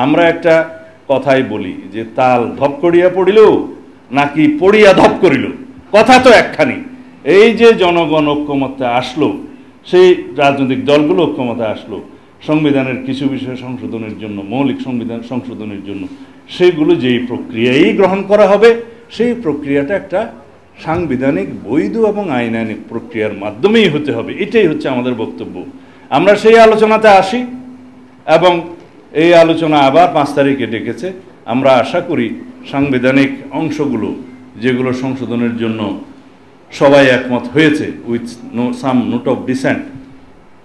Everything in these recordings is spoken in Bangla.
আমরা একটা কথাই বলি যে তাল ধপ করিয়া পড়িল নাকি পড়িয়া ধপ করিল, কথা তো একখানি। এই যে জনগণ ঐক্যমত্যে আসলো, সেই রাজনৈতিক দলগুলো ঐক্যমতে আসলো সংবিধানের কিছু বিষয় সংশোধনের জন্য, মৌলিক সংবিধান সংশোধনের জন্য, সেগুলো যেই প্রক্রিয়াই গ্রহণ করা হবে সেই প্রক্রিয়াটা একটা সাংবিধানিক বৈধ এবং আইনানিক প্রক্রিয়ার মাধ্যমেই হতে হবে। এটাই হচ্ছে আমাদের বক্তব্য। আমরা সেই আলোচনাতে আসি এবং এই আলোচনা আবার 5 তারিখে ডেকেছে। আমরা আশা করি সাংবিধানিক অংশগুলো যেগুলো সংশোধনের জন্য সবাই একমত হয়েছে with some note of dissent,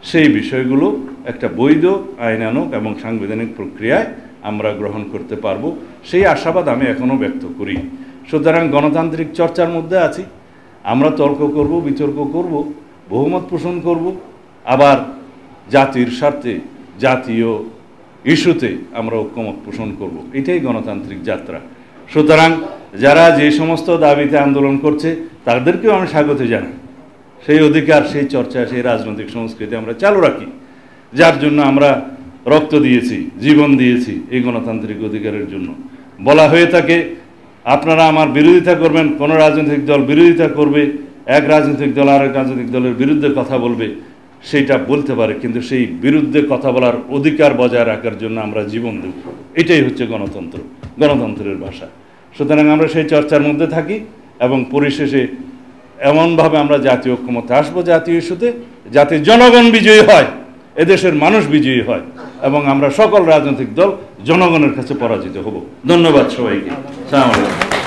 সেই বিষয়গুলো একটা বৈধ আইনানুগ এবং সাংবিধানিক প্রক্রিয়ায় আমরা গ্রহণ করতে পারবো, সেই আশাবাদ আমি এখনও ব্যক্ত করি। সুতরাং গণতান্ত্রিক চর্চার মধ্যে আছি। আমরা তর্ক করব, বিতর্ক করব, বহুমত পোষণ করব, আবার জাতির স্বার্থে জাতীয় ইস্যুতে আমরা ঐক্যমত পোষণ করব। এটাই গণতান্ত্রিক যাত্রা। সুতরাং যারা যে সমস্ত দাবিতে আন্দোলন করছে তাদেরকেও আমি স্বাগত জানাই। সেই অধিকার, সেই চর্চা, সেই রাজনৈতিক সংস্কৃতি আমরা চালু রাখি, যার জন্য আমরা রক্ত দিয়েছি, জীবন দিয়েছি এই গণতান্ত্রিক অধিকারের জন্য। বলা হয়ে থাকে আপনারা আমার বিরোধিতা করবেন, কোনো রাজনৈতিক দল বিরোধিতা করবে, এক রাজনৈতিক দল আরেক রাজনৈতিক দলের বিরুদ্ধে কথা বলবে, সেইটা বলতে পারে, কিন্তু সেই বিরুদ্ধে কথা বলার অধিকার বজায় রাখার জন্য আমরা জীবন দেব। এটাই হচ্ছে গণতন্ত্র, গণতন্ত্রের ভাষা। সুতরাং আমরা সেই চর্চার মধ্যে থাকি এবং পরিশেষে এমনভাবে আমরা জাতীয় ঐক্যমত্যে আসবো জাতীয় ইস্যুতে, যাতে জনগণ বিজয়ী হয়, এদেশের মানুষ বিজয়ী হয় এবং আমরা সকল রাজনৈতিক দল জনগণের কাছে পরাজিত হব। ধন্যবাদ সবাইকে। আসসালামু আলাইকুম।